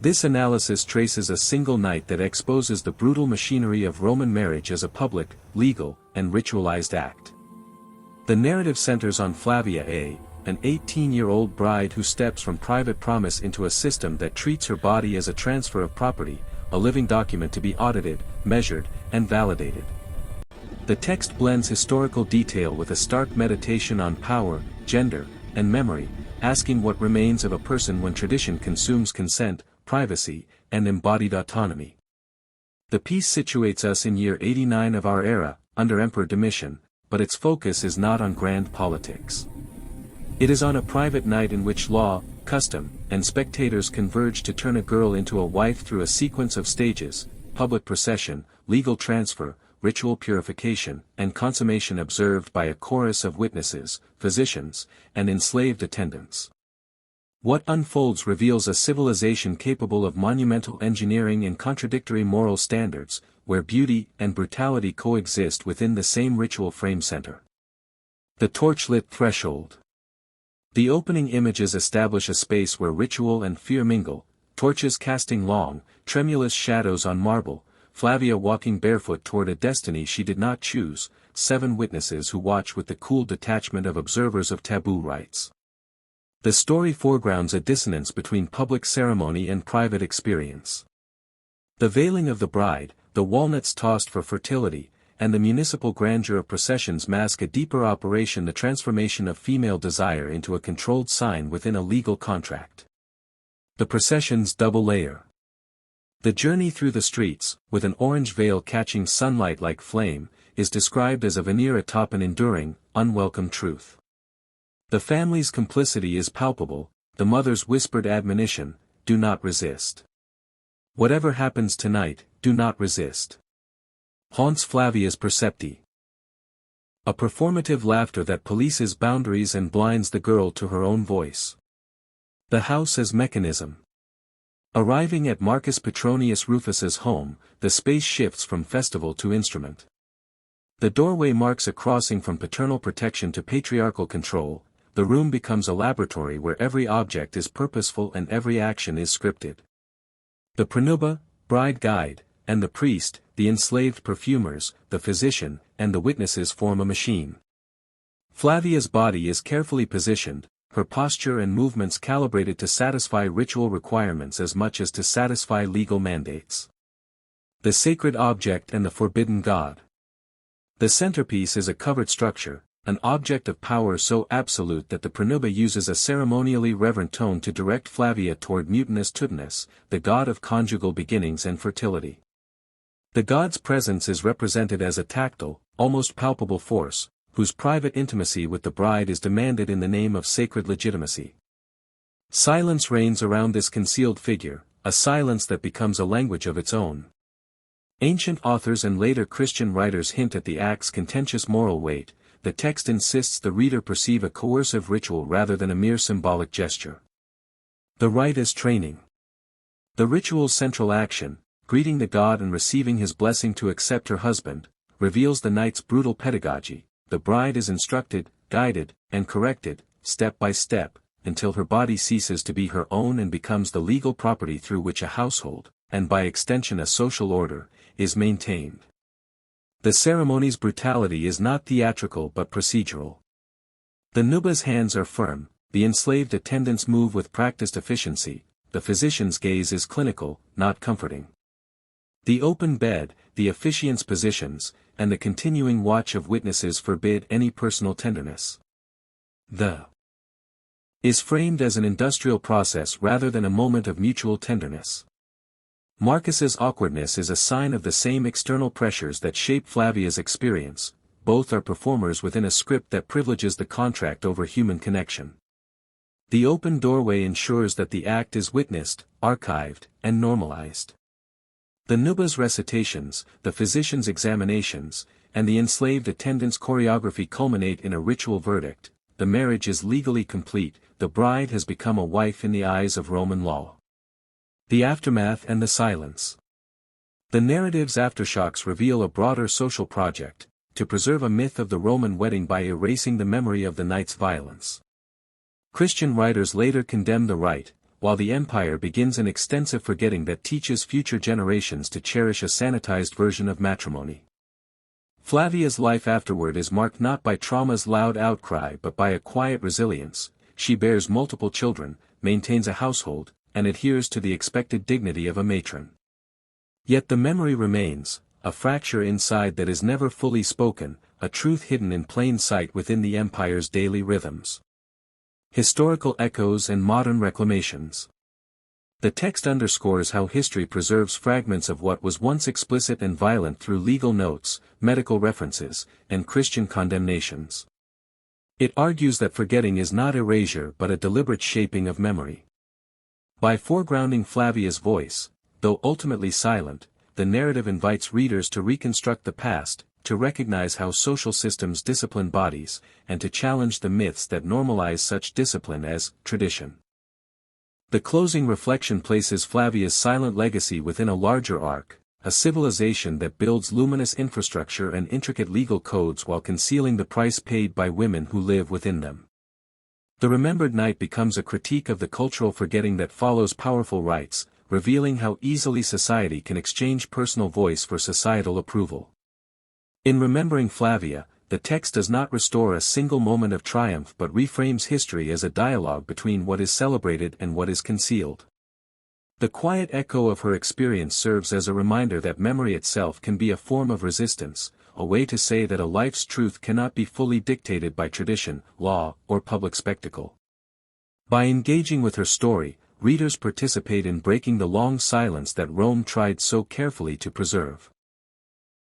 This analysis traces a single night that exposes the brutal machinery of Roman marriage as a public, legal, and ritualized act. The narrative centers on Flavia an 18-year-old bride who steps from private promise into a system that treats her body as a transfer of property, a living document to be audited, measured, and validated. The text blends historical detail with a stark meditation on power, gender, and memory, asking what remains of a person when tradition consumes consent, privacy, and embodied autonomy. The piece situates us in year 89 of our era, under Emperor Domitian, but its focus is not on grand politics. It is on a private night in which law, custom, and spectators converge to turn a girl into a wife through a sequence of stages: public procession, legal transfer, ritual purification, and consummation observed by a chorus of witnesses, physicians, and enslaved attendants. What unfolds reveals a civilization capable of monumental engineering and contradictory moral standards, where beauty and brutality coexist within the same ritual frame center. The torchlit threshold. The opening images establish a space where ritual and fear mingle, torches casting long, tremulous shadows on marble, Flavia walking barefoot toward a destiny she did not choose, 7 witnesses who watch with the cool detachment of observers of taboo rites. The story foregrounds a dissonance between public ceremony and private experience. The veiling of the bride, the walnuts tossed for fertility, and the municipal grandeur of processions mask a deeper operation: the transformation of female desire into a controlled sign within a legal contract. The procession's double layer. The journey through the streets, with an orange veil catching sunlight like flame, is described as a veneer atop an enduring, unwelcome truth. The family's complicity is palpable, the mother's whispered admonition: do not resist. Whatever happens tonight, do not resist. Haunts Flavia's percepti. A performative laughter that polices boundaries and blinds the girl to her own voice. The house as mechanism. Arriving at Marcus Petronius Rufus's home, the space shifts from festival to instrument. The doorway marks a crossing from paternal protection to patriarchal control. The room becomes a laboratory where every object is purposeful and every action is scripted. The pranuba, bride guide, and the priest, the enslaved perfumers, the physician, and the witnesses form a machine. Flavia's body is carefully positioned, her posture and movements calibrated to satisfy ritual requirements as much as to satisfy legal mandates. The sacred object and the forbidden god. The centerpiece is a covered structure, an object of power so absolute that the pranuba uses a ceremonially reverent tone to direct Flavia toward mutinous Tutinus, the god of conjugal beginnings and fertility. The god's presence is represented as a tactile, almost palpable force, whose private intimacy with the bride is demanded in the name of sacred legitimacy. Silence reigns around this concealed figure, a silence that becomes a language of its own. Ancient authors and later Christian writers hint at the act's contentious moral weight. The text insists the reader perceive a coercive ritual rather than a mere symbolic gesture. The rite as training. The ritual's central action, greeting the god and receiving his blessing to accept her husband, reveals the night's brutal pedagogy. The bride is instructed, guided, and corrected, step by step, until her body ceases to be her own and becomes the legal property through which a household, and by extension a social order, is maintained. The ceremony's brutality is not theatrical but procedural. The nuba's hands are firm, the enslaved attendants move with practiced efficiency, the physician's gaze is clinical, not comforting. The open bed, the officiant's positions, and the continuing watch of witnesses forbid any personal tenderness. The is framed as an industrial process rather than a moment of mutual tenderness. Marcus's awkwardness is a sign of the same external pressures that shape Flavia's experience. Both are performers within a script that privileges the contract over human connection. The open doorway ensures that the act is witnessed, archived, and normalized. The nuba's recitations, the physician's examinations, and the enslaved attendant's choreography culminate in a ritual verdict: the marriage is legally complete, the bride has become a wife in the eyes of Roman law. The aftermath and the silence. The narrative's aftershocks reveal a broader social project, to preserve a myth of the Roman wedding by erasing the memory of the night's violence. Christian writers later condemn the rite, while the empire begins an extensive forgetting that teaches future generations to cherish a sanitized version of matrimony. Flavia's life afterward is marked not by trauma's loud outcry but by a quiet resilience. She bears multiple children, maintains a household, and adheres to the expected dignity of a matron. Yet the memory remains, a fracture inside that is never fully spoken, a truth hidden in plain sight within the empire's daily rhythms. Historical echoes and modern reclamations. The text underscores how history preserves fragments of what was once explicit and violent through legal notes, medical references, and Christian condemnations. It argues that forgetting is not erasure but a deliberate shaping of memory. By foregrounding Flavia's voice, though ultimately silent, the narrative invites readers to reconstruct the past, to recognize how social systems discipline bodies, and to challenge the myths that normalize such discipline as tradition. The closing reflection places Flavia's silent legacy within a larger arc, a civilization that builds luminous infrastructure and intricate legal codes while concealing the price paid by women who live within them. The remembered night becomes a critique of the cultural forgetting that follows powerful rites, revealing how easily society can exchange personal voice for societal approval. In remembering Flavia, the text does not restore a single moment of triumph but reframes history as a dialogue between what is celebrated and what is concealed. The quiet echo of her experience serves as a reminder that memory itself can be a form of resistance, a way to say that a life's truth cannot be fully dictated by tradition, law, or public spectacle. By engaging with her story, readers participate in breaking the long silence that Rome tried so carefully to preserve.